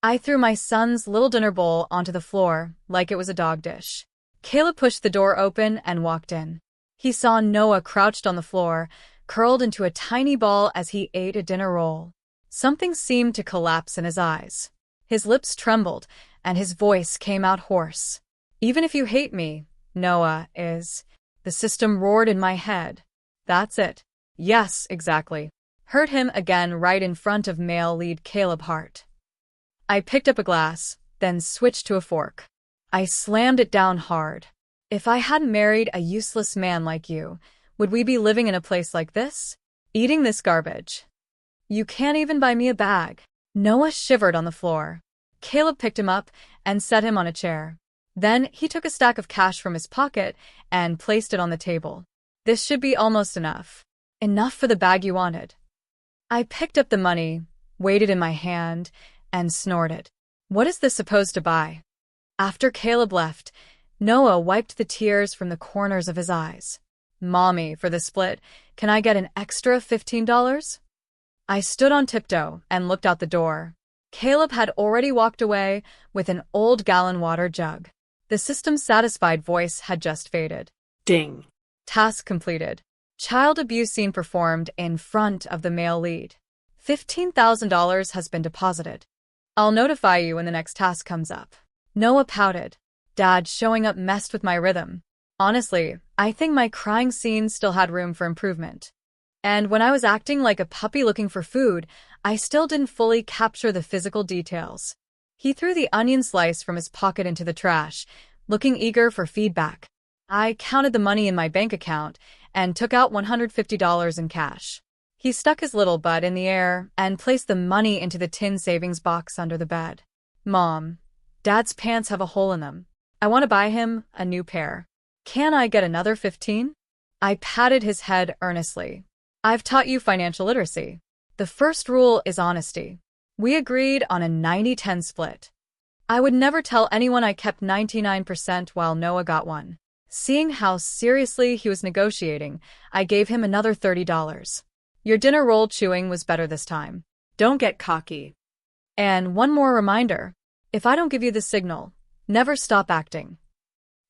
I threw my son's little dinner bowl onto the floor like it was a dog dish. Caleb pushed the door open and walked in. He saw Noah crouched on the floor, curled into a tiny ball as he ate a dinner roll. Something seemed to collapse in his eyes. His lips trembled, and his voice came out hoarse. "Even if you hate me, Noah is..." The system roared in my head. "That's it." "Yes, exactly." Heard him again right in front of male lead Caleb Hart. I picked up a glass, then switched to a fork. I slammed it down hard. "If I hadn't married a useless man like you, would we be living in a place like this? Eating this garbage? You can't even buy me a bag." Noah shivered on the floor. Caleb picked him up and set him on a chair. Then he took a stack of cash from his pocket and placed it on the table. "This should be almost enough. Enough for the bag you wanted." I picked up the money, weighed it in my hand, and snorted. "What is this supposed to buy?" After Caleb left, Noah wiped the tears from the corners of his eyes. "Mommy, for the split, can I get an extra $15? I stood on tiptoe and looked out the door. Caleb had already walked away with an old gallon water jug. The system's satisfied voice had just faded. Ding. Task completed. Child abuse scene performed in front of the male lead. $15,000 has been deposited. I'll notify you when the next task comes up. Noah pouted. Dad showing up messed with my rhythm. Honestly, I think my crying scene still had room for improvement. And when I was acting like a puppy looking for food, I still didn't fully capture the physical details. He threw the onion slice from his pocket into the trash, looking eager for feedback. I counted the money in my bank account and took out $150 in cash. He stuck his little butt in the air and placed the money into the tin savings box under the bed. "Mom, Dad's pants have a hole in them. I want to buy him a new pair. Can I get another 15? I patted his head earnestly. "I've taught you financial literacy. The first rule is honesty. We agreed on a 90-10 split. I would never tell anyone I kept 99% while Noah got one. Seeing how seriously he was negotiating, I gave him another $30. Your dinner roll chewing was better this time. Don't get cocky. And one more reminder, if I don't give you the signal, never stop acting."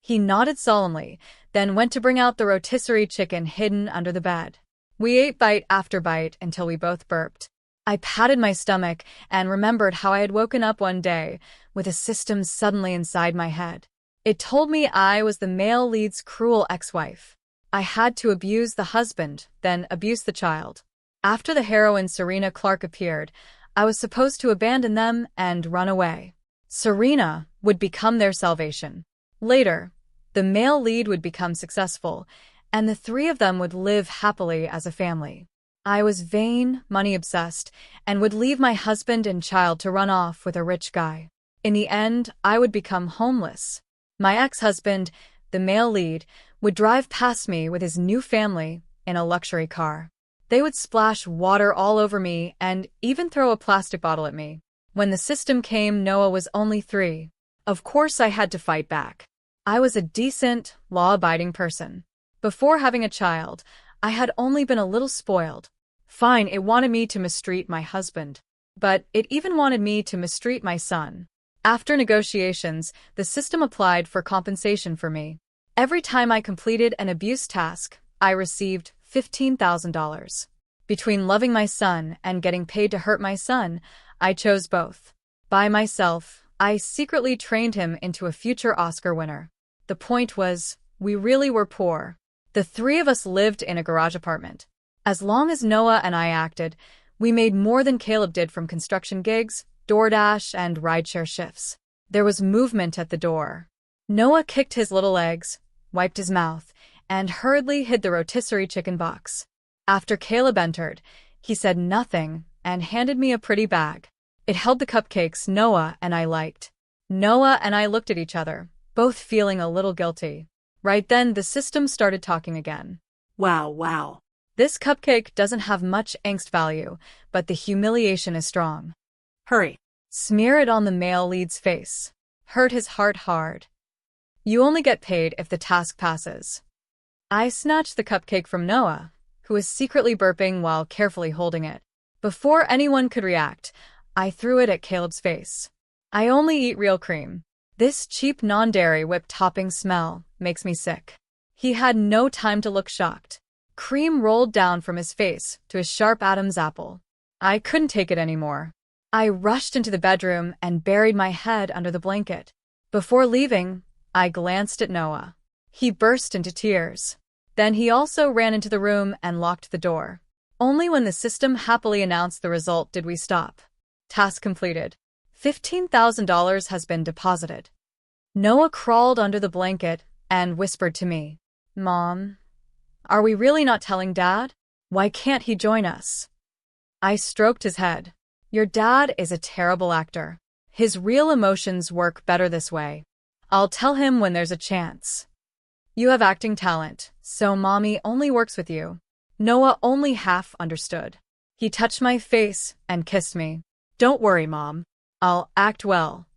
He nodded solemnly, then went to bring out the rotisserie chicken hidden under the bed. We ate bite after bite until we both burped. I patted my stomach and remembered how I had woken up one day with a system suddenly inside my head. It told me I was the male lead's cruel ex-wife. I had to abuse the husband, then abuse the child. After the heroine Serena Clark appeared, I was supposed to abandon them and run away. Serena would become their salvation. Later, the male lead would become successful, and the three of them would live happily as a family. I was vain, money-obsessed, and would leave my husband and child to run off with a rich guy. In the end, I would become homeless. My ex-husband, the male lead, would drive past me with his new family in a luxury car. They would splash water all over me and even throw a plastic bottle at me. When the system came, Noah was only 3. Of course, I had to fight back. I was a decent, law-abiding person. Before having a child, I had only been a little spoiled. Fine, it wanted me to mistreat my husband. But it even wanted me to mistreat my son. After negotiations, the system applied for compensation for me. Every time I completed an abuse task, I received $15,000. Between loving my son and getting paid to hurt my son, I chose both. By myself, I secretly trained him into a future Oscar winner. The point was, we really were poor. The 3 of us lived in a garage apartment. As long as Noah and I acted, we made more than Caleb did from construction gigs, DoorDash, and rideshare shifts. There was movement at the door. Noah kicked his little legs, wiped his mouth, and hurriedly hid the rotisserie chicken box. After Caleb entered, he said nothing and handed me a pretty bag. It held the cupcakes Noah and I liked. Noah and I looked at each other, both feeling a little guilty. Right then, the system started talking again. Wow. This cupcake doesn't have much angst value, but the humiliation is strong. Hurry. Smear it on the male lead's face. Hurt his heart hard. You only get paid if the task passes. I snatched the cupcake from Noah, who was secretly burping while carefully holding it. Before anyone could react, I threw it at Caleb's face. I only eat real cream. This cheap non-dairy whipped topping smell makes me sick. He had no time to look shocked. Cream rolled down from his face to his sharp Adam's apple. I couldn't take it anymore. I rushed into the bedroom and buried my head under the blanket. Before leaving, I glanced at Noah. He burst into tears. Then he also ran into the room and locked the door. Only when the system happily announced the result did we stop. Task completed. $15,000 has been deposited. Noah crawled under the blanket and whispered to me, "Mom, are we really not telling Dad? Why can't he join us?" I stroked his head. Your dad is a terrible actor. His real emotions work better this way. I'll tell him when there's a chance. You have acting talent, so Mommy only works with you. Noah only half understood. He touched my face and kissed me. Don't worry, Mom. I'll act well.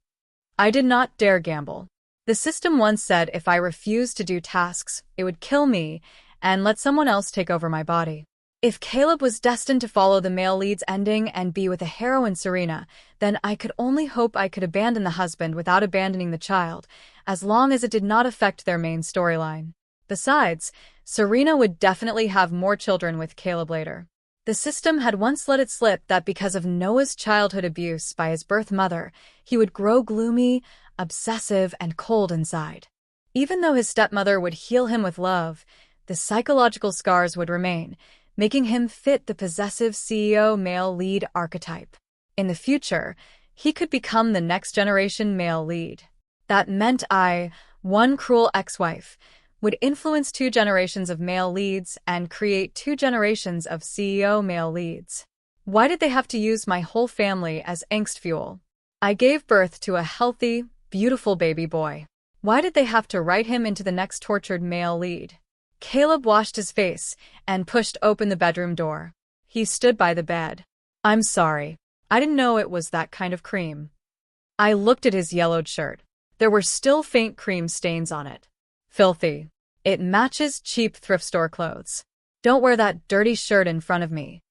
I did not dare gamble. The system once said if I refused to do tasks, it would kill me and let someone else take over my body. If Caleb was destined to follow the male lead's ending and be with the heroine Serena, then I could only hope I could abandon the husband without abandoning the child, as long as it did not affect their main storyline. Besides, Serena would definitely have more children with Caleb later. The system had once let it slip that because of Noah's childhood abuse by his birth mother, he would grow gloomy, obsessive, and cold inside. Even though his stepmother would heal him with love, the psychological scars would remain, making him fit the possessive CEO male lead archetype. In the future, he could become the next generation male lead. That meant I, one cruel ex-wife, would influence 2 generations of male leads and create 2 generations of CEO male leads. Why did they have to use my whole family as angst fuel? I gave birth to a healthy, beautiful baby boy. Why did they have to write him into the next tortured male lead? Caleb washed his face and pushed open the bedroom door. He stood by the bed. I'm sorry. I didn't know it was that kind of cream. I looked at his yellowed shirt. There were still faint cream stains on it. Filthy. It matches cheap thrift store clothes. Don't wear that dirty shirt in front of me.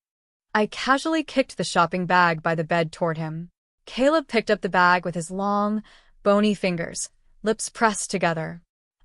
I casually kicked the shopping bag by the bed toward him. Caleb picked up the bag with his long, bony fingers, lips pressed together.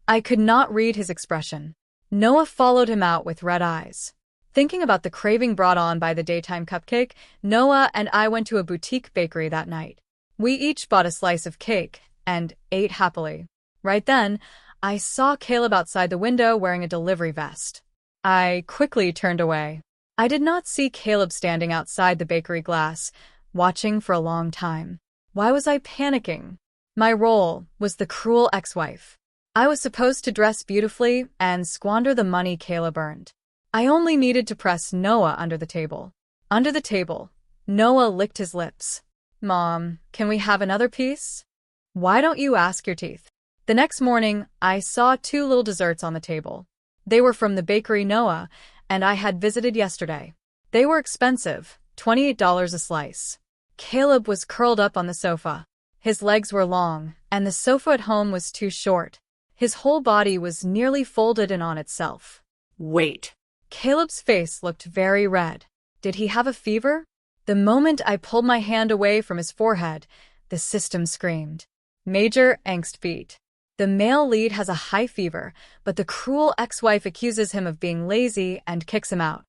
I could not read his expression. Noah followed him out with red eyes. Thinking about the craving brought on by the daytime cupcake, Noah and I went to a boutique bakery that night. We each bought a slice of cake and ate happily. Right then, I saw Caleb outside the window wearing a delivery vest. I quickly turned away. I did not see Caleb standing outside the bakery glass, watching for a long time. Why was I panicking? My role was the cruel ex-wife. I was supposed to dress beautifully and squander the money Caleb earned. I only needed to press Noah under the table. Under the table, Noah licked his lips. Mom, can we have another piece? Why don't you ask your teeth? The next morning, I saw 2 little desserts on the table. They were from the bakery Noah and I had visited yesterday. They were expensive, $28 a slice. Caleb was curled up on the sofa. His legs were long, and the sofa at home was too short. His whole body was nearly folded in on itself. Wait. Caleb's face looked very red. Did he have a fever? The moment I pulled my hand away from his forehead, the system screamed. Major angst beat. The male lead has a high fever, but the cruel ex-wife accuses him of being lazy and kicks him out.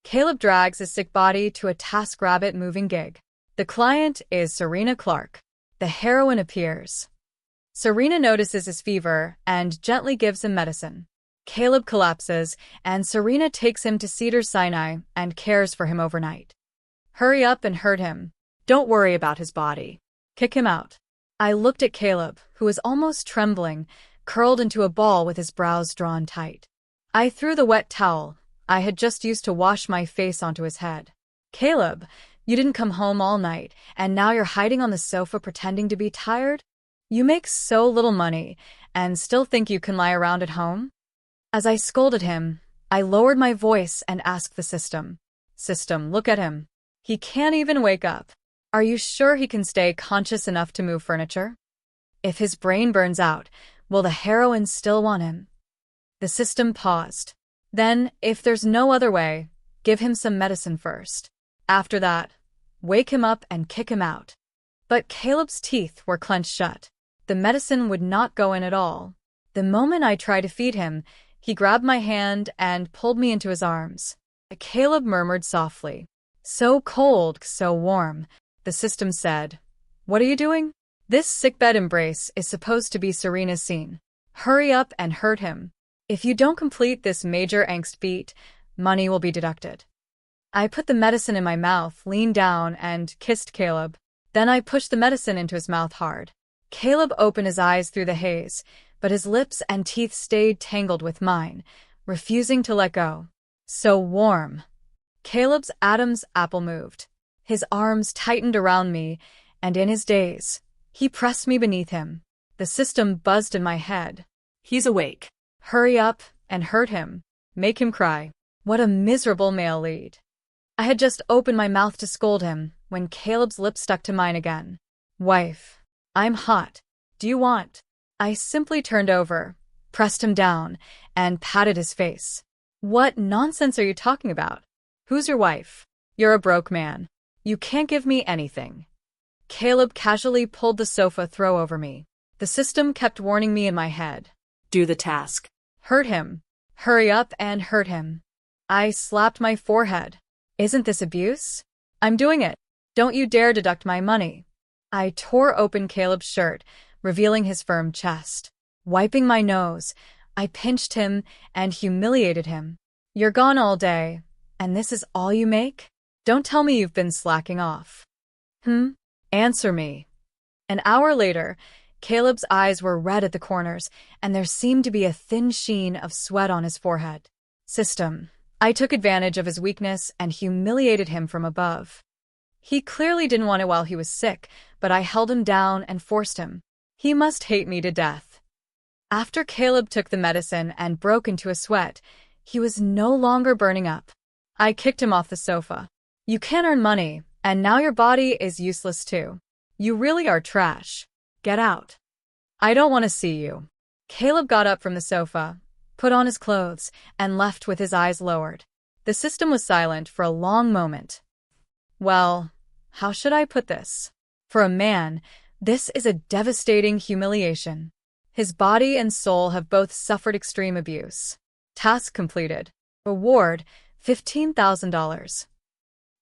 Caleb drags his sick body to a TaskRabbit moving gig. The client is Serena Clark. The heroine appears. Serena notices his fever and gently gives him medicine. Caleb collapses, and Serena takes him to Cedars-Sinai and cares for him overnight. Hurry up and hurt him. Don't worry about his body. Kick him out. I looked at Caleb, who was almost trembling, curled into a ball with his brows drawn tight. I threw the wet towel I had just used to wash my face onto his head. Caleb, you didn't come home all night, and now you're hiding on the sofa pretending to be tired? You make so little money, and still think you can lie around at home? As I scolded him, I lowered my voice and asked the system. System, look at him. He can't even wake up. Are you sure he can stay conscious enough to move furniture? If his brain burns out, will the heroine still want him? The system paused. Then, if there's no other way, give him some medicine first. After that, wake him up and kick him out. But Caleb's teeth were clenched shut. The medicine would not go in at all. The moment I tried to feed him, he grabbed my hand and pulled me into his arms. Caleb murmured softly. So cold, so warm, the system said. What are you doing? This sickbed embrace is supposed to be Serena's scene. Hurry up and hurt him. If you don't complete this major angst beat, money will be deducted. I put the medicine in my mouth, leaned down, and kissed Caleb. Then I pushed the medicine into his mouth hard. Caleb opened his eyes through the haze, but his lips and teeth stayed tangled with mine, refusing to let go. So warm. Caleb's Adam's apple moved. His arms tightened around me, and in his daze, he pressed me beneath him. The system buzzed in my head. He's awake. Hurry up and hurt him. Make him cry. What a miserable male lead. I had just opened my mouth to scold him when Caleb's lips stuck to mine again. Wife, I'm hot. Do you want? I simply turned over, pressed him down, and patted his face. What nonsense are you talking about? Who's your wife? You're a broke man. You can't give me anything. Caleb casually pulled the sofa throw over me. The system kept warning me in my head. Do the task. Hurt him. Hurry up and hurt him. I slapped my forehead. Isn't this abuse? I'm doing it. Don't you dare deduct my money. I tore open Caleb's shirt, revealing his firm chest. Wiping my nose, I pinched him and humiliated him. You're gone all day, and this is all you make? Don't tell me you've been slacking off. Answer me. An hour later, Caleb's eyes were red at the corners, and there seemed to be a thin sheen of sweat on his forehead. System. I took advantage of his weakness and humiliated him from above. He clearly didn't want it while he was sick, but I held him down and forced him. He must hate me to death. After Caleb took the medicine and broke into a sweat, he was no longer burning up. I kicked him off the sofa. You can't earn money, and now your body is useless too. You really are trash. Get out. I don't want to see you. Caleb got up from the sofa, put on his clothes, and left with his eyes lowered. The system was silent for a long moment. Well, how should I put this? For a man, this is a devastating humiliation. His body and soul have both suffered extreme abuse. Task completed. Reward, $15,000.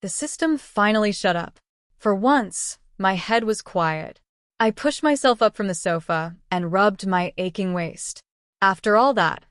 The system finally shut up. For once, my head was quiet. I pushed myself up from the sofa and rubbed my aching waist. After all that,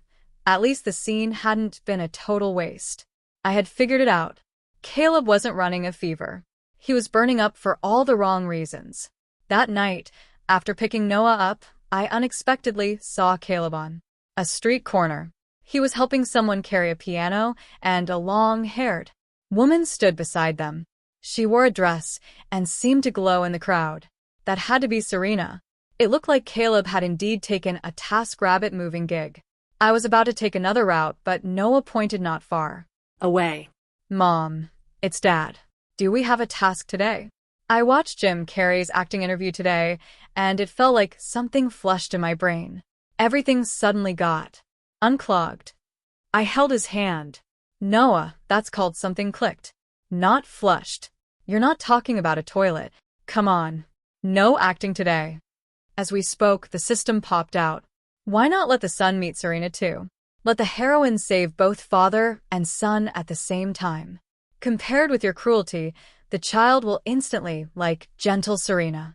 at least the scene hadn't been a total waste. I had figured it out. Caleb wasn't running a fever. He was burning up for all the wrong reasons. That night, after picking Noah up, I unexpectedly saw Caleb on a street corner. He was helping someone carry a piano, and a long-haired woman stood beside them. She wore a dress and seemed to glow in the crowd. That had to be Serena. It looked like Caleb had indeed taken a TaskRabbit moving gig. I was about to take another route, but Noah pointed not far Away. Mom, it's Dad. Do we have a task today? I watched Jim Carrey's acting interview today, and it felt like something flushed in my brain. Everything suddenly got unclogged. I held his hand. Noah, that's called something clicked. Not flushed. You're not talking about a toilet. Come on. No acting today. As we spoke, the system popped out. Why not let the son meet Serena too? Let the heroine save both father and son at the same time. Compared with your cruelty, the child will instantly like gentle Serena.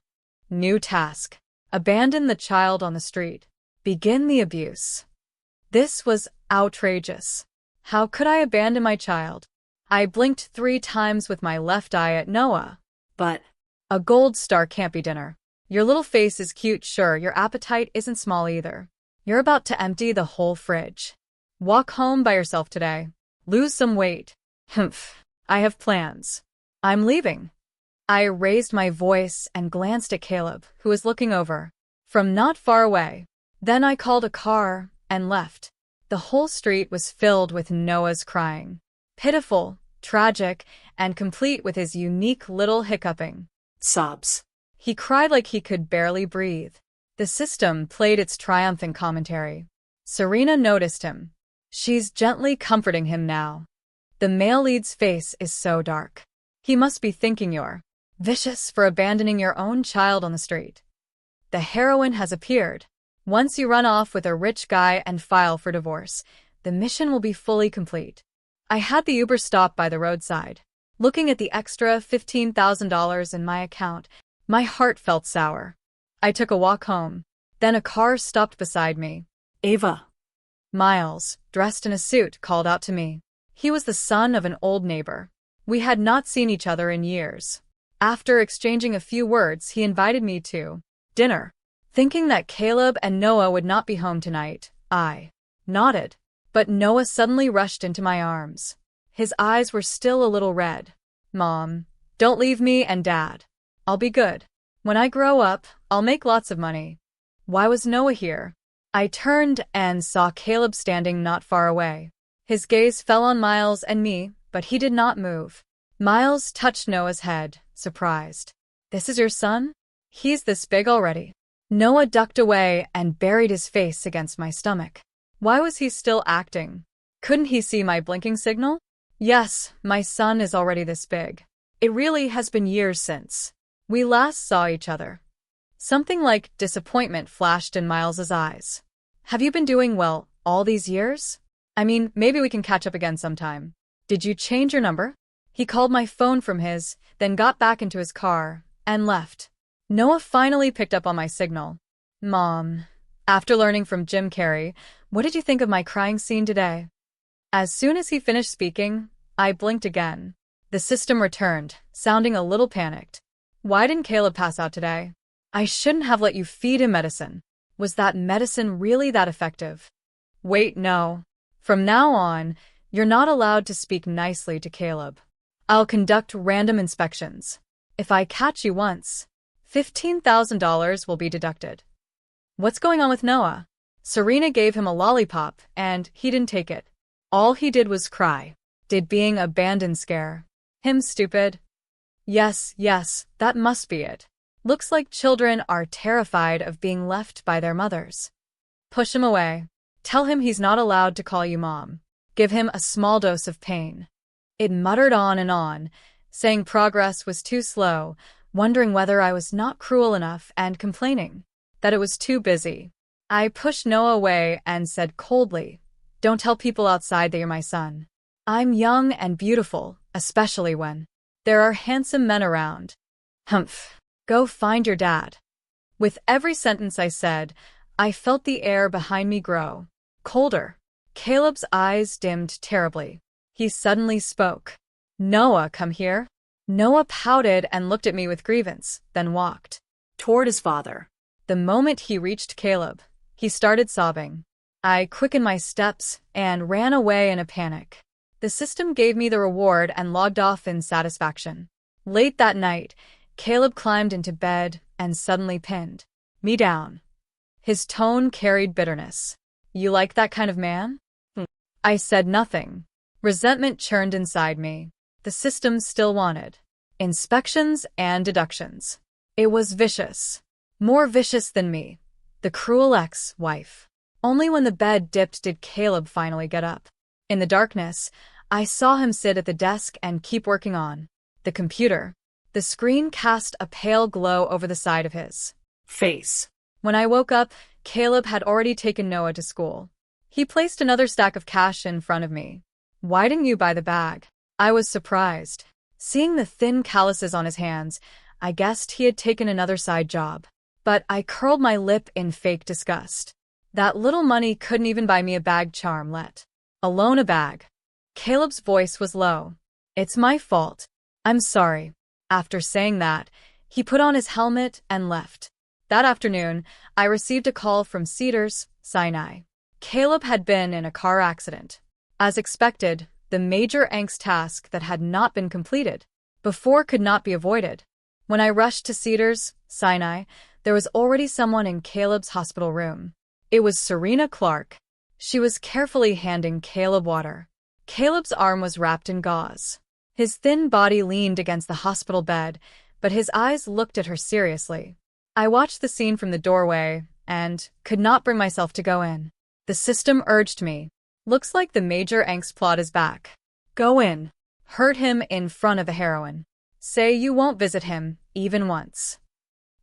New task. Abandon the child on the street. Begin the abuse. This was outrageous. How could I abandon my child? I blinked 3 times with my left eye at Noah. But a gold star can't be dinner. Your little face is cute, sure, your appetite isn't small either. You're about to empty the whole fridge. Walk home by yourself today. Lose some weight. Humph. I have plans. I'm leaving. I raised my voice and glanced at Caleb, who was looking over from not far away. Then I called a car and left. The whole street was filled with Noah's crying. Pitiful, tragic, and complete with his unique little hiccuping. sobs. He cried like he could barely breathe. The system played its triumphant commentary. Serena noticed him. She's gently comforting him now. The male lead's face is so dark. He must be thinking you're Vicious for abandoning your own child on the street. The heroine has appeared. Once you run off with a rich guy and file for divorce, the mission will be fully complete. I had the Uber stop by the roadside. Looking at the extra $15,000 in my account, my heart felt sour. I took a walk home. Then a car stopped beside me. Ava. Miles, dressed in a suit, called out to me. He was the son of an old neighbor. We had not seen each other in years. After exchanging a few words, he invited me to dinner. Thinking that Caleb and Noah would not be home tonight, I nodded. But Noah suddenly rushed into my arms. His eyes were still a little red. Mom, don't leave me and Dad. I'll be good. When I grow up, I'll make lots of money. Why was Noah here? I turned and saw Caleb standing not far away. His gaze fell on Miles and me, but he did not move. Miles touched Noah's head, surprised. This is your son? He's this big already. Noah ducked away and buried his face against my stomach. Why was he still acting? Couldn't he see my blinking signal? Yes, my son is already this big. It really has been years since we last saw each other. Something like disappointment flashed in Miles's eyes. Have you been doing well all these years? I mean, maybe we can catch up again sometime. Did you change your number? He called my phone from his, then got back into his car and left. Noah finally picked up on my signal. Mom, after learning from Jim Carrey, what did you think of my crying scene today? As soon as he finished speaking, I blinked again. The system returned, sounding a little panicked. Why didn't Caleb pass out today? I shouldn't have let you feed him medicine. Was that medicine really that effective? Wait, no. From now on, you're not allowed to speak nicely to Caleb. I'll conduct random inspections. If I catch you once, $15,000 will be deducted. What's going on with Noah? Serena gave him a lollipop, and he didn't take it. All he did was cry. Did being abandoned scare him stupid? Yes, that must be it. Looks like children are terrified of being left by their mothers. Push him away. Tell him he's not allowed to call you mom. Give him a small dose of pain. It muttered on, saying progress was too slow, wondering whether I was not cruel enough and complaining that it was too busy. I pushed Noah away and said coldly, don't tell people outside that you're my son. I'm young and beautiful, especially when there are handsome men around. Humph. Go find your dad. With every sentence I said, I felt the air behind me grow colder. Caleb's eyes dimmed terribly. He suddenly spoke. Noah, come here. Noah pouted and looked at me with grievance, then walked Toward his father. The moment he reached Caleb, he started sobbing. I quickened my steps and ran away in a panic. The system gave me the reward and logged off in satisfaction. Late that night, Caleb climbed into bed and suddenly pinned me down. His tone carried bitterness. You like that kind of man? I said nothing. Resentment churned inside me. The system still wanted inspections and deductions. It was vicious. More vicious than me. The cruel ex-wife. Only when the bed dipped did Caleb finally get up. In the darkness, I saw him sit at the desk and keep working on the computer. The screen cast a pale glow over the side of his face. When I woke up, Caleb had already taken Noah to school. He placed another stack of cash in front of me. Why didn't you buy the bag? I was surprised. Seeing the thin calluses on his hands, I guessed he had taken another side job. But I curled my lip in fake disgust. That little money couldn't even buy me a bag charm, let alone a bag. Caleb's voice was low. It's my fault. I'm sorry. After saying that, he put on his helmet and left. That afternoon, I received a call from Cedars, Sinai. Caleb had been in a car accident. As expected, the major angst task that had not been completed before could not be avoided. When I rushed to Cedars, Sinai, there was already someone in Caleb's hospital room. It was Serena Clark. She was carefully handing Caleb water. Caleb's arm was wrapped in gauze. His thin body leaned against the hospital bed, but his eyes looked at her seriously. I watched the scene from the doorway and could not bring myself to go in. The system urged me. Looks like the major angst plot is back. Go in. Hurt him in front of the heroine. Say you won't visit him, even once.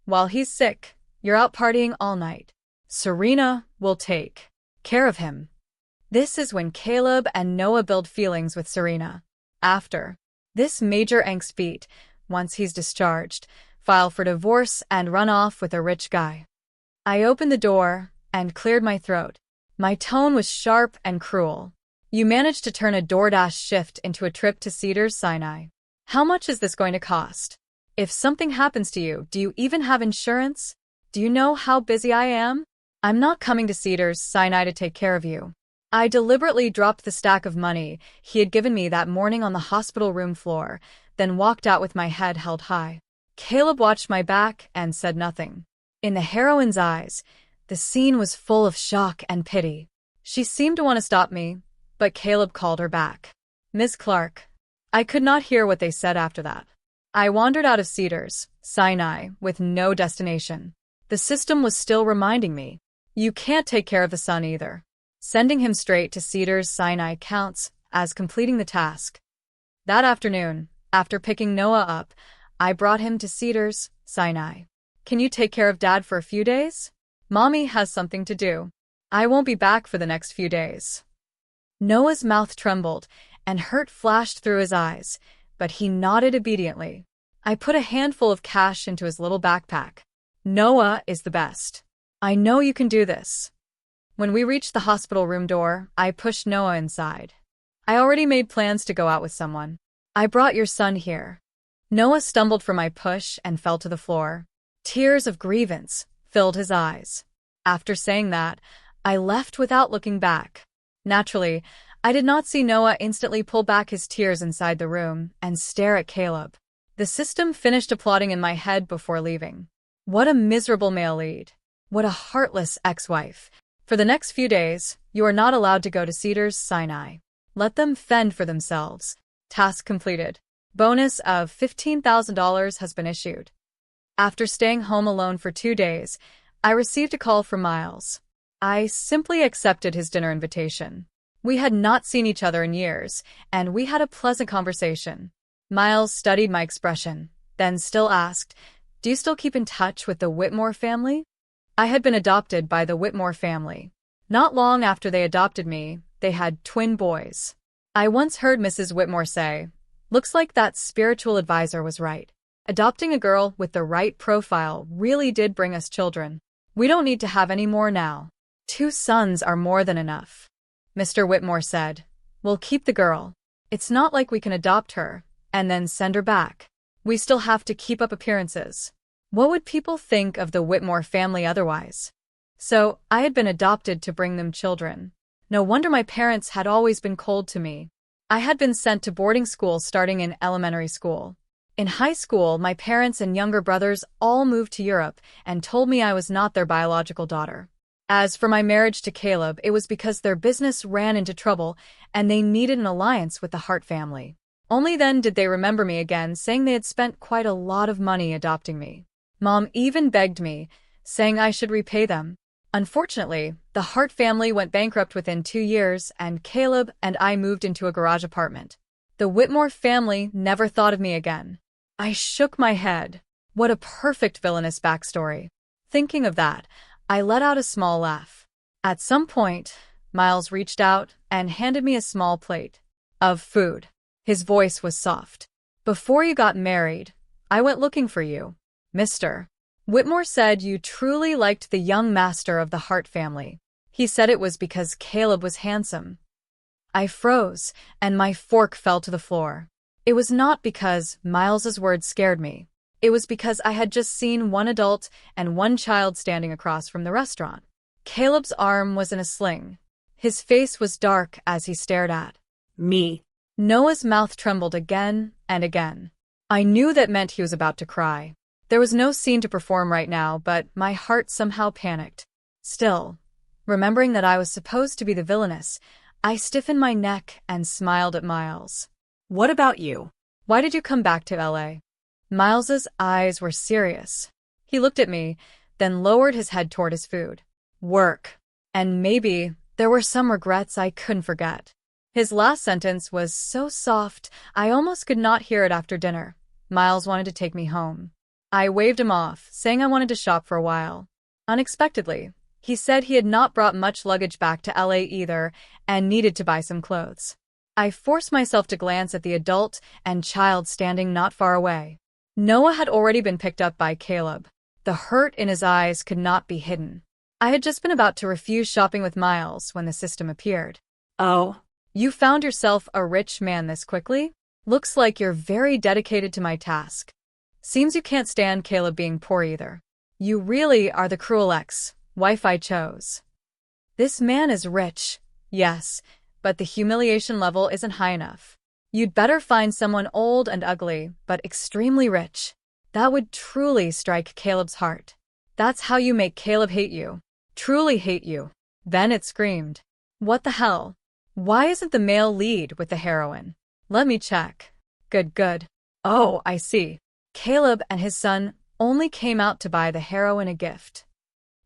While he's sick, you're out partying all night. Serena will take care of him. This is when Caleb and Noah build feelings with Serena. After this major angst beat, once he's discharged, file for divorce and run off with a rich guy. I opened the door and cleared my throat. My tone was sharp and cruel. You managed to turn a DoorDash shift into a trip to Cedars-Sinai. How much is this going to cost? If something happens to you, do you even have insurance? Do you know how busy I am? I'm not coming to Cedars-Sinai to take care of you. I deliberately dropped the stack of money he had given me that morning on the hospital room floor, then walked out with my head held high. Caleb watched my back and said nothing. In the heroine's eyes, the scene was full of shock and pity. She seemed to want to stop me, but Caleb called her back. Miss Clark. I could not hear what they said after that. I wandered out of Cedars-Sinai with no destination. The system was still reminding me, you can't take care of the son either. Sending him straight to Cedars-Sinai counts as completing the task. That afternoon, after picking Noah up, I brought him to Cedars-Sinai. Can you take care of Dad for a few days? Mommy has something to do. I won't be back for the next few days. Noah's mouth trembled, and hurt flashed through his eyes, but he nodded obediently. I put a handful of cash into his little backpack. Noah is the best. I know you can do this. When we reached the hospital room door, I pushed Noah inside. I already made plans to go out with someone. I brought your son here. Noah stumbled from my push and fell to the floor. Tears of grievance filled his eyes. After saying that, I left without looking back. Naturally, I did not see Noah instantly pull back his tears inside the room and stare at Caleb. The system finished applauding in my head before leaving. What a miserable male lead. What a heartless ex-wife. For the next few days, you are not allowed to go to Cedars-Sinai. Let them fend for themselves. Task completed. Bonus of $15,000 has been issued. After staying home alone for 2 days, I received a call from Miles. I simply accepted his dinner invitation. We had not seen each other in years, and we had a pleasant conversation. Miles studied my expression, then still asked, "Do you still keep in touch with the Whitmore family?" I had been adopted by the Whitmore family. Not long after they adopted me, they had twin boys. I once heard Mrs. Whitmore say, "Looks like that spiritual advisor was right. Adopting a girl with the right profile really did bring us children. We don't need to have any more now. 2 sons are more than enough." Mr. Whitmore said, "We'll keep the girl. It's not like we can adopt her and then send her back. We still have to keep up appearances. What would people think of the Whitmore family otherwise?" So, I had been adopted to bring them children. No wonder my parents had always been cold to me. I had been sent to boarding school starting in elementary school. In high school, my parents and younger brothers all moved to Europe and told me I was not their biological daughter. As for my marriage to Caleb, it was because their business ran into trouble and they needed an alliance with the Hart family. Only then did they remember me again, saying they had spent quite a lot of money adopting me. Mom even begged me, saying I should repay them. Unfortunately, the Hart family went bankrupt within 2 years, and Caleb and I moved into a garage apartment. The Whitmore family never thought of me again. I shook my head. What a perfect villainous backstory. Thinking of that, I let out a small laugh. At some point, Miles reached out and handed me a small plate of food. His voice was soft. "Before you got married, I went looking for you, Mr. Whitmore said you truly liked the young master of the Hart family. He said it was because Caleb was handsome." I froze, and my fork fell to the floor. It was not because Miles's words scared me. It was because I had just seen one adult and one child standing across from the restaurant. Caleb's arm was in a sling. His face was dark as he stared at Me. Noah's mouth trembled again and again. I knew that meant he was about to cry. There was no scene to perform right now, but my heart somehow panicked. Still, remembering that I was supposed to be the villainess, I stiffened my neck and smiled at Miles. What about you? "Why did you come back to LA?" Miles's eyes were serious. He looked at me, then lowered his head toward his food. "Work. And maybe there were some regrets I couldn't forget." His last sentence was so soft, I almost could not hear it after dinner. Miles wanted to take me home. I waved him off, saying I wanted to shop for a while. Unexpectedly, he said he had not brought much luggage back to LA either and needed to buy some clothes. I forced myself to glance at the adult and child standing not far away. Noah had already been picked up by Caleb. The hurt in his eyes could not be hidden. I had just been about to refuse shopping with Miles when the system appeared. Oh, You found yourself a rich man this quickly? Looks like you're very dedicated to my task. Seems you can't stand Caleb being poor either. You really are the cruel ex-wife I chose. This man is rich, yes, but the humiliation level isn't high enough. You'd better find someone old and ugly, but extremely rich. That would truly strike Caleb's heart. That's how you make Caleb hate you. Truly hate you. Then it screamed. What the hell? Why isn't the male lead with the heroine? Let me check. Good. Oh, I see. Caleb and his son only came out to buy the heroine a gift.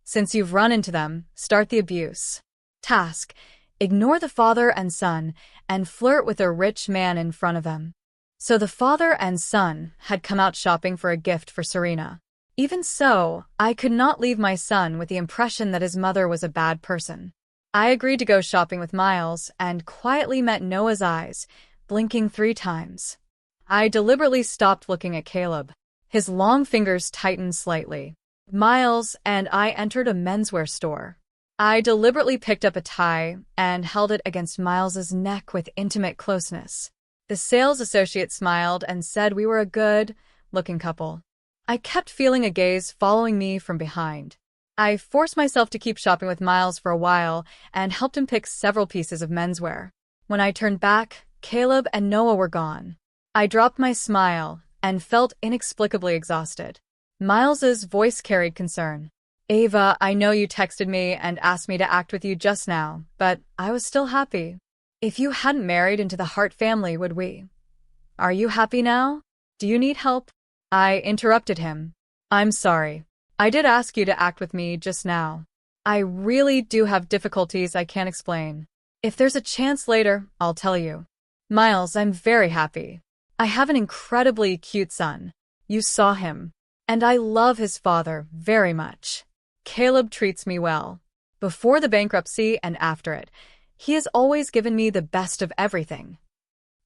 Since you've run into them, start the abuse. Task: ignore the father and son and flirt with a rich man in front of them. So the father and son had come out shopping for a gift for Serena. Even so, I could not leave my son with the impression that his mother was a bad person. I agreed to go shopping with Miles and quietly met Noah's eyes, blinking 3 times. I deliberately stopped looking at Caleb. His long fingers tightened slightly. Miles and I entered a menswear store. I deliberately picked up a tie and held it against Miles's neck with intimate closeness. The sales associate smiled and said we were a good-looking couple. I kept feeling a gaze following me from behind. I forced myself to keep shopping with Miles for a while and helped him pick several pieces of menswear. When I turned back, Caleb and Noah were gone. I dropped my smile and felt inexplicably exhausted. Miles's voice carried concern. Ava, I know you texted me and asked me to act with you just now, but I was still happy. If you hadn't married into the Hart family, would we? Are you happy now? Do you need help? I interrupted him. I'm sorry. I did ask you to act with me just now. I really do have difficulties I can't explain. If there's a chance later, I'll tell you. Miles, I'm very happy. I have an incredibly cute son. You saw him. And I love his father very much. Caleb treats me well. Before the bankruptcy and after it, he has always given me the best of everything.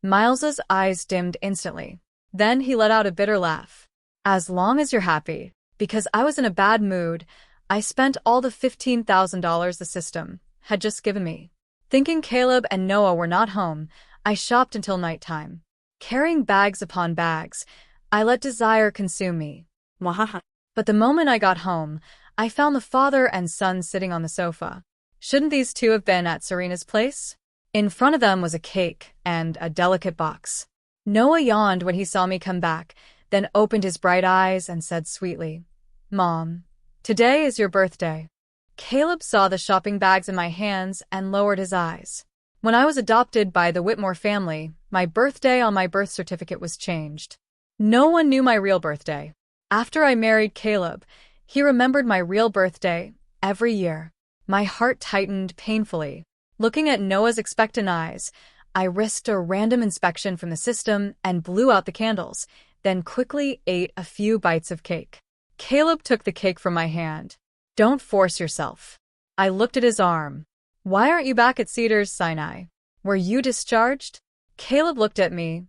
Miles's eyes dimmed instantly. Then he let out a bitter laugh. As long as you're happy, because I was in a bad mood, I spent all the $15,000 the system had just given me. Thinking Caleb and Noah were not home, I shopped until nighttime. Carrying bags upon bags, I let desire consume me. Wahaha. But the moment I got home, I found the father and son sitting on the sofa. Shouldn't these two have been at Serena's place? In front of them was a cake and a delicate box. Noah yawned when he saw me come back, then opened his bright eyes and said sweetly, Mom, today is your birthday. Caleb saw the shopping bags in my hands and lowered his eyes. When I was adopted by the Whitmore family, my birthday on my birth certificate was changed. No one knew my real birthday. After I married Caleb, he remembered my real birthday every year. My heart tightened painfully. Looking at Noah's expectant eyes, I risked a random inspection from the system and blew out the candles, then quickly ate a few bites of cake. Caleb took the cake from my hand. Don't force yourself. I looked at his arm. Why aren't you back at Cedars-Sinai? Were you discharged? Caleb looked at me,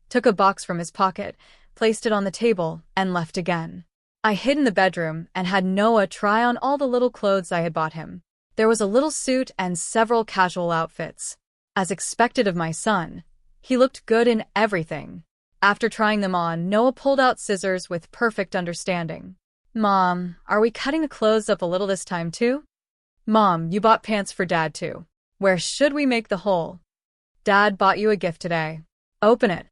took a box from his pocket, placed it on the table, and left again. I hid in the bedroom and had Noah try on all the little clothes I had bought him. There was a little suit and several casual outfits. As expected of my son, he looked good in everything. After trying them on, Noah pulled out scissors with perfect understanding. Mom, are we cutting the clothes up a little this time too? Mom, you bought pants for Dad too. Where should we make the hole? Dad bought you a gift today. Open it.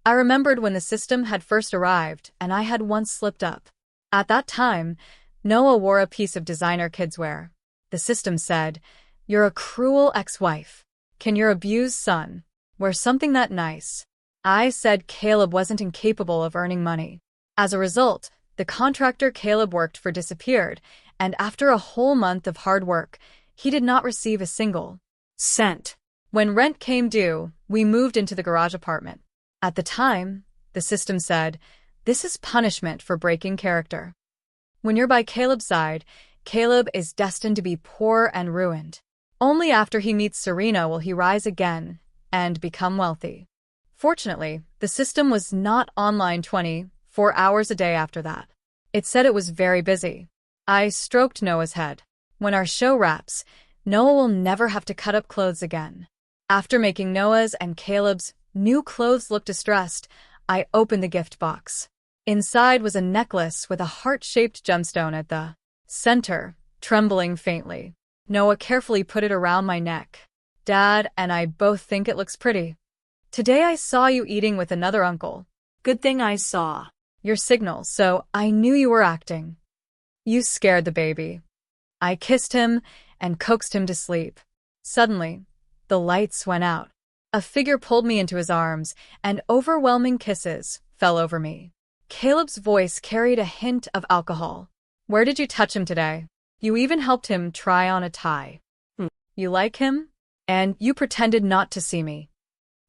I remembered when the system had first arrived and I had once slipped up. At that time, Noah wore a piece of designer kidswear. The system said, You're a cruel ex-wife. Can your abused son wear something that nice? I said Caleb wasn't incapable of earning money. As a result, the contractor Caleb worked for disappeared, and after a whole month of hard work, he did not receive a single cent. When rent came due, we moved into the garage apartment. At the time, the system said, This is punishment for breaking character. When you're by Caleb's side, Caleb is destined to be poor and ruined. Only after he meets Serena will he rise again and become wealthy. Fortunately, the system was not online 24 hours a day after that. It said it was very busy. I stroked Noah's head. When our show wraps, Noah will never have to cut up clothes again. After making Noah's and Caleb's new clothes look distressed, I opened the gift box. Inside was a necklace with a heart-shaped gemstone at the center, trembling faintly. Noah carefully put it around my neck. Dad and I both think it looks pretty. Today I saw you eating with another uncle. Good thing I saw Your signal, so I knew you were acting. You scared the baby. I kissed him and coaxed him to sleep. Suddenly, the lights went out. A figure pulled me into his arms, and overwhelming kisses fell over me. Caleb's voice carried a hint of alcohol. Where did you touch him today? You even helped him try on a tie. You like him? And you pretended not to see me.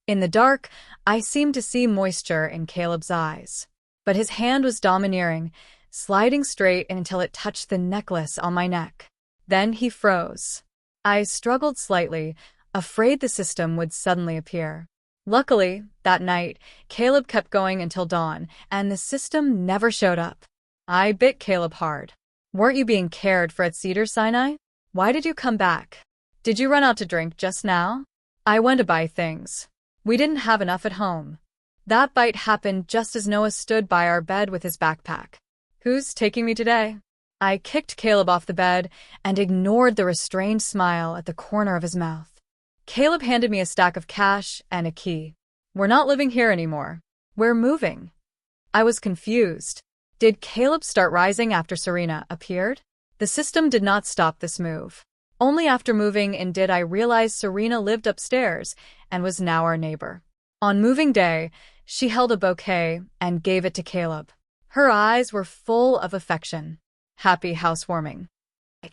In the dark, I seemed to see moisture in Caleb's eyes. But his hand was domineering, sliding straight until it touched the necklace on my neck. Then he froze. I struggled slightly, afraid the system would suddenly appear. Luckily, that night, Caleb kept going until dawn, and the system never showed up. I bit Caleb hard. Weren't you being cared for at Cedars-Sinai? Why did you come back? Did you run out to drink just now? I went to buy things. We didn't have enough at home. That bite happened just as Noah stood by our bed with his backpack. Who's taking me today? I kicked Caleb off the bed and ignored the restrained smile at the corner of his mouth. Caleb handed me a stack of cash and a key. We're not living here anymore. We're moving. I was confused. Did Caleb start rising after Serena appeared? The system did not stop this move. Only after moving in did I realize Serena lived upstairs and was now our neighbor. On moving day, she held a bouquet and gave it to Caleb. Her eyes were full of affection. Happy housewarming.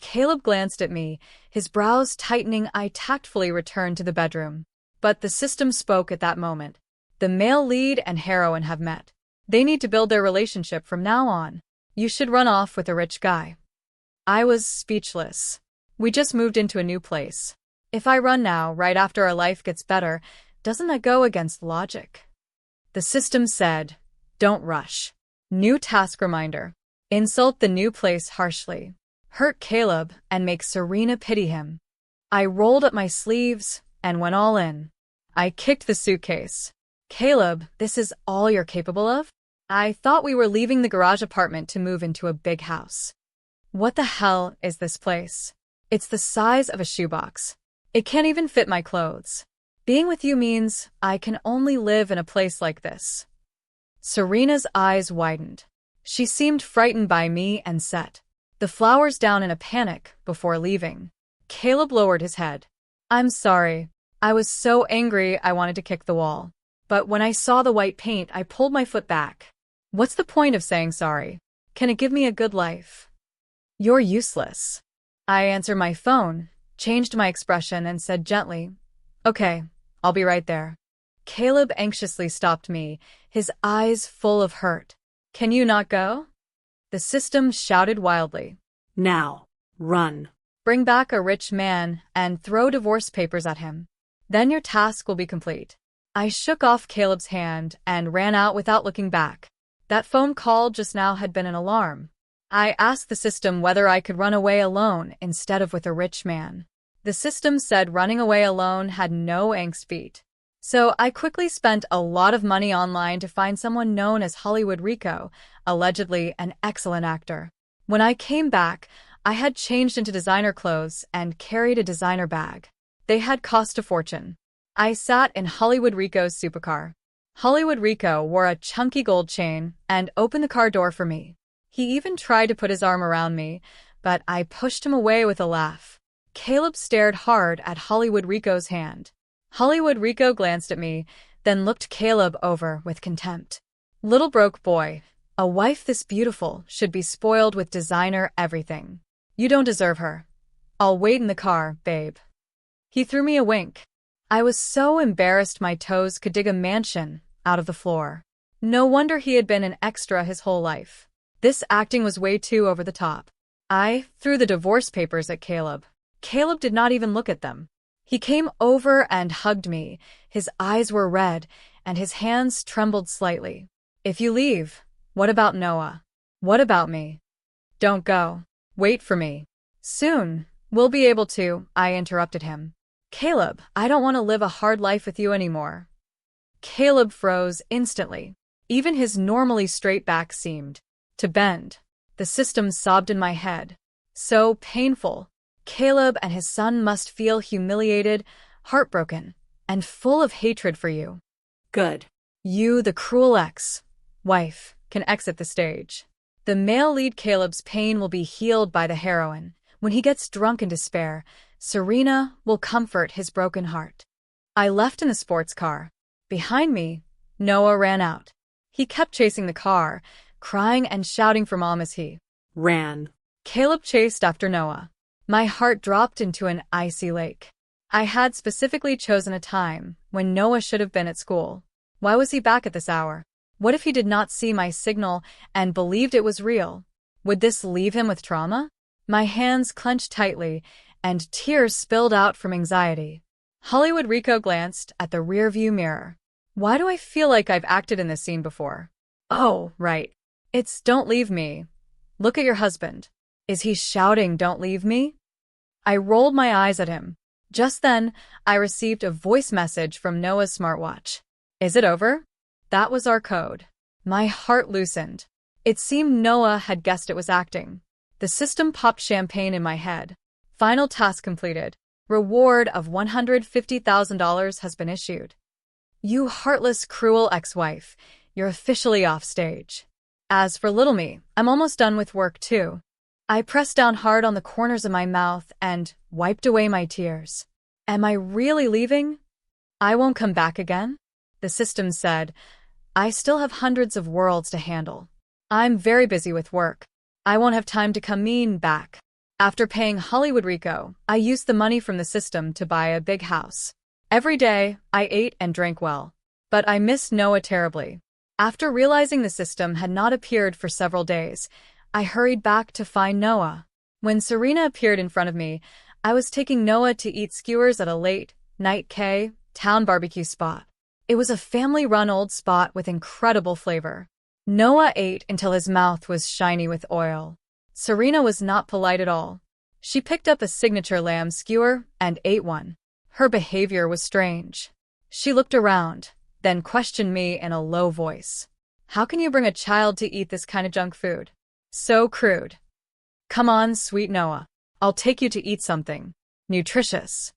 Caleb glanced at me, his brows tightening. I tactfully returned to the bedroom. But the system spoke at that moment. The male lead and heroine have met. They need to build their relationship from now on. You should run off with a rich guy. I was speechless. We just moved into a new place. If I run now, right after our life gets better, doesn't that go against logic? The system said, don't rush. New task reminder. Insult the new place harshly. Hurt Caleb and make Serena pity him. I rolled up my sleeves and went all in. I kicked the suitcase. Caleb, this is all you're capable of? I thought we were leaving the garage apartment to move into a big house. What the hell is this place? It's the size of a shoebox. It can't even fit my clothes. Being with you means I can only live in a place like this. Serena's eyes widened. She seemed frightened by me and set the flowers down in a panic before leaving. Caleb lowered his head. I'm sorry. I was so angry I wanted to kick the wall. But when I saw the white paint, I pulled my foot back. What's the point of saying sorry? Can it give me a good life? You're useless. I answered my phone, changed my expression, and said gently, okay, I'll be right there. Caleb anxiously stopped me, his eyes full of hurt. Can you not go? The system shouted wildly. Now, run. Bring back a rich man and throw divorce papers at him. Then your task will be complete. I shook off Caleb's hand and ran out without looking back. That phone call just now had been an alarm. I asked the system whether I could run away alone instead of with a rich man. The system said running away alone had no angst beat. So I quickly spent a lot of money online to find someone known as Hollywood Rico, allegedly an excellent actor. When I came back, I had changed into designer clothes and carried a designer bag. They had cost a fortune. I sat in Hollywood Rico's supercar. Hollywood Rico wore a chunky gold chain and opened the car door for me. He even tried to put his arm around me, but I pushed him away with a laugh. Caleb stared hard at Hollywood Rico's hand. Hollywood Rico glanced at me, then looked Caleb over with contempt. Little broke boy, a wife this beautiful should be spoiled with designer everything. You don't deserve her. I'll wait in the car, babe. He threw me a wink. I was so embarrassed my toes could dig a mansion out of the floor. No wonder he had been an extra his whole life. This acting was way too over the top. I threw the divorce papers at Caleb. Caleb did not even look at them. He came over and hugged me. His eyes were red, and his hands trembled slightly. If you leave, what about Noah? What about me? Don't go. Wait for me. Soon, we'll be able to, I interrupted him. Caleb, I don't want to live a hard life with you anymore. Caleb froze instantly. Even his normally straight back seemed to bend. The system sobbed in my head. So painful. Caleb and his son must feel humiliated, heartbroken, and full of hatred for you. Good. You, the cruel ex-wife, can exit the stage. The male lead Caleb's pain will be healed by the heroine. When he gets drunk in despair, Serena will comfort his broken heart. I left in the sports car. Behind me, Noah ran out. He kept chasing the car, crying and shouting for mom as he ran. Caleb chased after Noah. My heart dropped into an icy lake. I had specifically chosen a time when Noah should have been at school. Why was he back at this hour? What if he did not see my signal and believed it was real? Would this leave him with trauma? My hands clenched tightly, and tears spilled out from anxiety. Hollywood Rico glanced at the rearview mirror. Why do I feel like I've acted in this scene before? Oh, right. It's "Don't leave me. Look at your husband." Is he shouting, "Don't leave me"? I rolled my eyes at him. Just then, I received a voice message from Noah's smartwatch. Is it over? That was our code. My heart loosened. It seemed Noah had guessed it was acting. The system popped champagne in my head. Final task completed. Reward of $150,000 has been issued. You heartless, cruel ex-wife, you're officially off stage. As for little me, I'm almost done with work too. I pressed down hard on the corners of my mouth and wiped away my tears. Am I really leaving? I won't come back again? The system said, I still have hundreds of worlds to handle. I'm very busy with work. I won't have time to come back. After paying Hollywood Rico, I used the money from the system to buy a big house. Every day, I ate and drank well. But I missed Noah terribly. After realizing the system had not appeared for several days, I hurried back to find Noah. When Serena appeared in front of me, I was taking Noah to eat skewers at a late-night town barbecue spot. It was a family-run old spot with incredible flavor. Noah ate until his mouth was shiny with oil. Serena was not polite at all. She picked up a signature lamb skewer and ate one. Her behavior was strange. She looked around, then questioned me in a low voice. How can you bring a child to eat this kind of junk food? So crude. Come on, sweet Noah. I'll take you to eat something nutritious.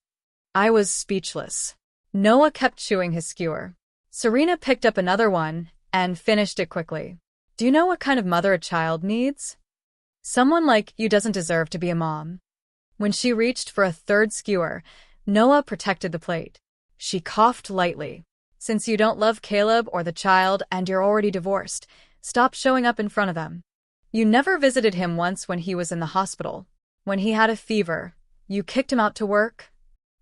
I was speechless. Noah kept chewing his skewer. Serena picked up another one and finished it quickly. Do you know what kind of mother a child needs? Someone like you doesn't deserve to be a mom. When she reached for a third skewer, Noah protected the plate. She coughed lightly. Since you don't love Caleb or the child and you're already divorced, stop showing up in front of them. You never visited him once when he was in the hospital. When he had a fever, you kicked him out to work.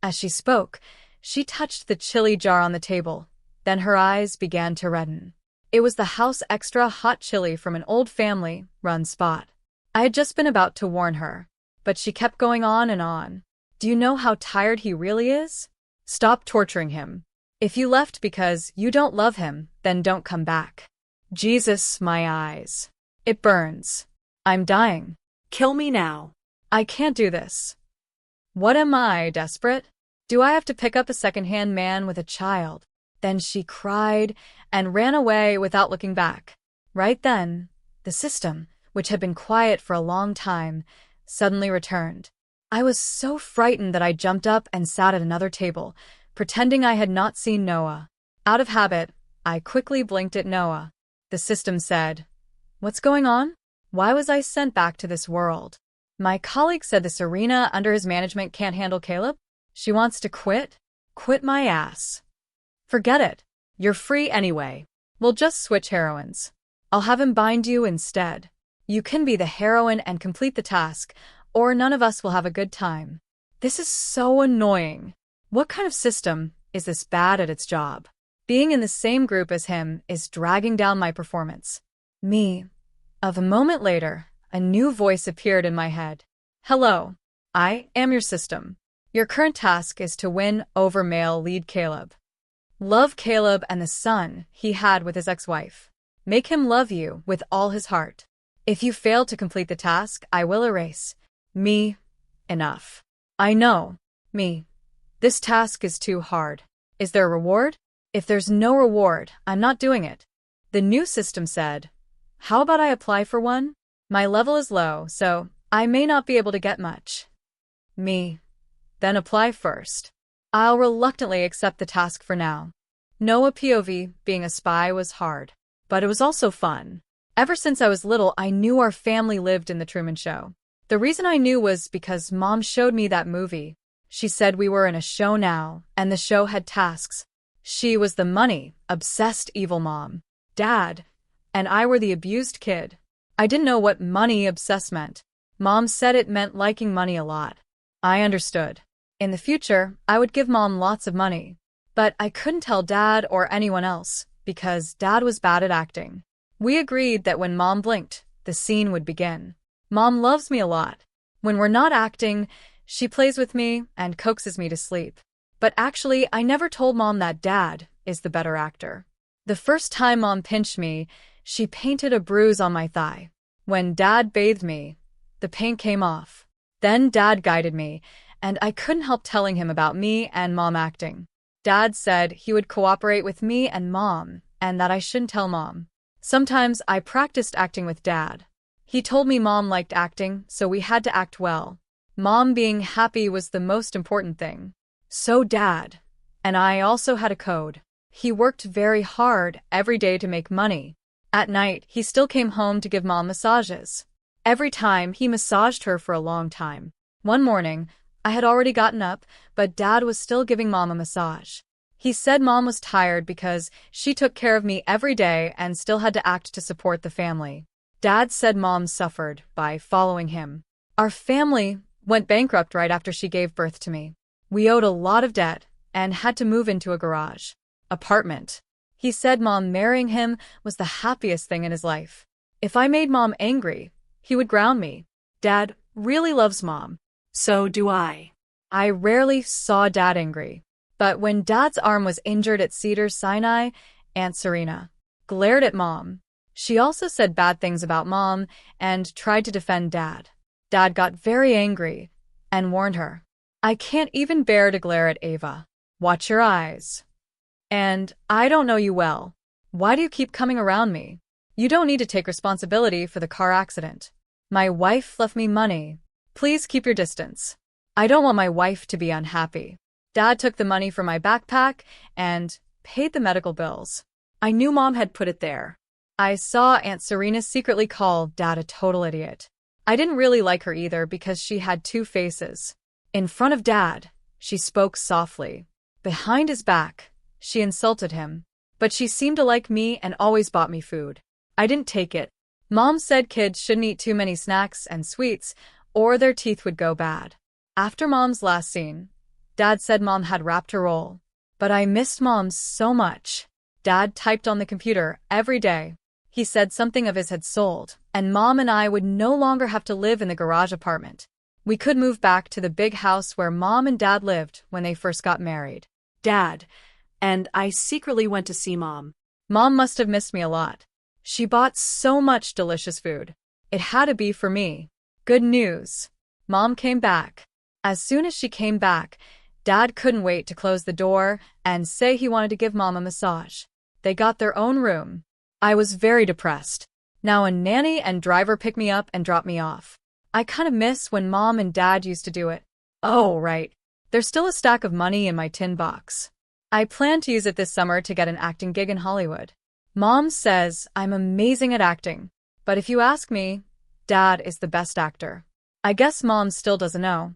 As she spoke, she touched the chili jar on the table. Then her eyes began to redden. It was the house extra hot chili from an old family-run spot. I had just been about to warn her, but she kept going on and on. Do you know how tired he really is? Stop torturing him. If you left because you don't love him, then don't come back. Jesus, my eyes. It burns. I'm dying. Kill me now. I can't do this. What am I, desperate? Do I have to pick up a second-hand man with a child? Then she cried and ran away without looking back. Right then, the system, which had been quiet for a long time, suddenly returned. I was so frightened that I jumped up and sat at another table, pretending I had not seen Noah. Out of habit, I quickly blinked at Noah. The system said, What's going on? Why was I sent back to this world? My colleague said the Serena under his management can't handle Caleb? She wants to quit? Quit my ass. Forget it. You're free anyway. We'll just switch heroines. I'll have him bind you instead. You can be the heroine and complete the task, or none of us will have a good time. This is so annoying. What kind of system is this bad at its job? Being in the same group as him is dragging down my performance. Me. Of a moment later, a new voice appeared in my head. Hello. I am your system. Your current task is to win over male lead Caleb. Love Caleb and the son he had with his ex-wife. Make him love you with all his heart. If you fail to complete the task, I will erase. Me. Enough. I know. Me. This task is too hard. Is there a reward? If there's no reward, I'm not doing it. The new system said, how about I apply for one? My level is low, so I may not be able to get much. Me. Then apply first. I'll reluctantly accept the task for now. Noah POV, being a spy was hard. But it was also fun. Ever since I was little, I knew our family lived in the Truman Show. The reason I knew was because Mom showed me that movie. She said we were in a show now, and the show had tasks. She was the money-obsessed evil mom. Dad and I were the abused kid. I didn't know what money-obsessed meant. Mom said it meant liking money a lot. I understood. In the future, I would give Mom lots of money. But I couldn't tell Dad or anyone else, because Dad was bad at acting. We agreed that when Mom blinked, the scene would begin. Mom loves me a lot. When we're not acting, she plays with me and coaxes me to sleep. But actually, I never told Mom that Dad is the better actor. The first time Mom pinched me, she painted a bruise on my thigh. When Dad bathed me, the paint came off. Then Dad guided me, and I couldn't help telling him about me and Mom acting. Dad said he would cooperate with me and Mom, and that I shouldn't tell Mom. Sometimes I practiced acting with Dad. He told me Mom liked acting, so we had to act well. Mom being happy was the most important thing. So Dad and I also had a code. He worked very hard every day to make money. At night, he still came home to give Mom massages. Every time, he massaged her for a long time. One morning, I had already gotten up, but Dad was still giving Mom a massage. He said Mom was tired because she took care of me every day and still had to act to support the family. Dad said Mom suffered by following him. Our family went bankrupt right after she gave birth to me. We owed a lot of debt and had to move into a garage apartment. He said Mom marrying him was the happiest thing in his life. If I made Mom angry, he would ground me. Dad really loves Mom. So do I. I rarely saw Dad angry. But when Dad's arm was injured at Cedars-Sinai, Aunt Serena glared at Mom. She also said bad things about Mom and tried to defend Dad. Dad got very angry and warned her. I can't even bear to glare at Ava. Watch your eyes. And I don't know you well. Why do you keep coming around me? You don't need to take responsibility for the car accident. My wife left me money. Please keep your distance. I don't want my wife to be unhappy. Dad took the money from my backpack and paid the medical bills. I knew Mom had put it there. I saw Aunt Serena secretly call Dad a total idiot. I didn't really like her either because she had two faces. In front of Dad, she spoke softly. Behind his back, she insulted him. But she seemed to like me and always bought me food. I didn't take it. Mom said kids shouldn't eat too many snacks and sweets, or their teeth would go bad. After Mom's last scene, Dad said Mom had wrapped her roll. But I missed Mom so much. Dad typed on the computer every day. He said something of his had sold, and Mom and I would no longer have to live in the garage apartment. We could move back to the big house where Mom and Dad lived when they first got married. Dad and I secretly went to see Mom. Mom must have missed me a lot. She bought so much delicious food. It had to be for me. Good news. Mom came back. As soon as she came back, Dad couldn't wait to close the door and say he wanted to give Mom a massage. They got their own room. I was very depressed. Now a nanny and driver pick me up and drop me off. I kind of miss when Mom and Dad used to do it. Oh, right. There's still a stack of money in my tin box. I plan to use it this summer to get an acting gig in Hollywood. Mom says I'm amazing at acting, but if you ask me, Dad is the best actor. I guess Mom still doesn't know.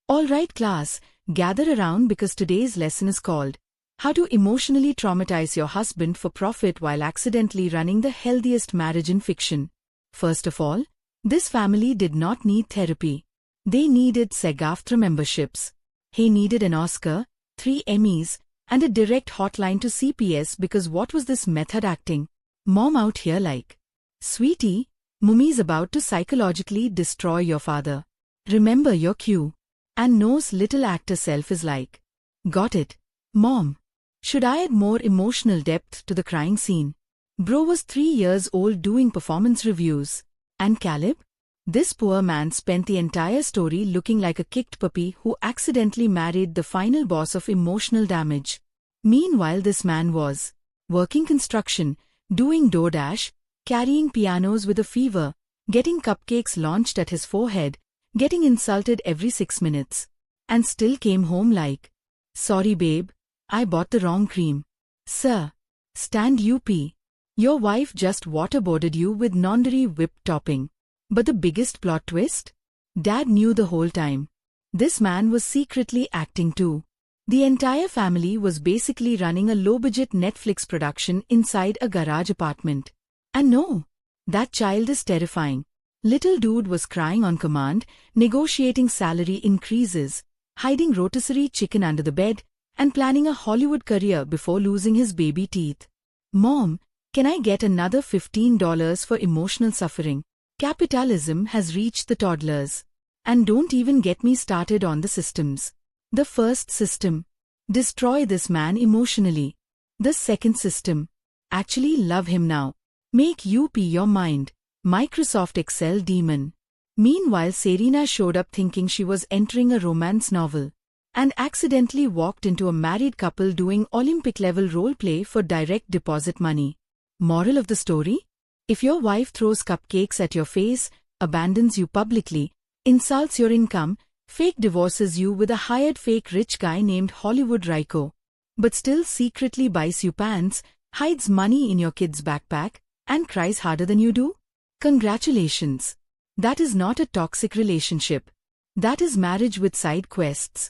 All right, class, gather around because today's lesson is called How to Emotionally Traumatize Your Husband for Profit While Accidentally Running the Healthiest Marriage in Fiction. First of all, this family did not need therapy. They needed SAG-AFTRA memberships. He needed an Oscar, 3 Emmys, and a direct hotline to CPS because what was this method acting? Mom out here like, sweetie, mummy's about to psychologically destroy your father. Remember your cue. And No's little actor self is like, got it, Mom. Should I add more emotional depth to the crying scene? Bro was 3 years old doing performance reviews. And Caleb? This poor man spent the entire story looking like a kicked puppy who accidentally married the final boss of emotional damage. Meanwhile, this man was working construction, doing DoorDash, carrying pianos with a fever, getting cupcakes launched at his forehead, getting insulted every 6 minutes, and still came home like, sorry babe, I bought the wrong cream. Sir, stand UP. Your wife just waterboarded you with non-dairy whipped topping. But the biggest plot twist? Dad knew the whole time. This man was secretly acting too. The entire family was basically running a low-budget Netflix production inside a garage apartment. And no, that child is terrifying. Little dude was crying on command, negotiating salary increases, hiding rotisserie chicken under the bed, and planning a Hollywood career before losing his baby teeth. Mom, can I get another $15 for emotional suffering? Capitalism has reached the toddlers. And don't even get me started on the systems. The first system. Destroy this man emotionally. The second system. Actually love him now. Make UP your mind. Microsoft Excel demon. Meanwhile, Serena showed up thinking she was entering a romance novel. And accidentally walked into a married couple doing Olympic-level role-play for direct deposit money. Moral of the story? If your wife throws cupcakes at your face, abandons you publicly, insults your income, fake divorces you with a hired fake rich guy named Hollywood Ryko, but still secretly buys you pants, hides money in your kid's backpack, and cries harder than you do? Congratulations. That is not a toxic relationship. That is marriage with side quests.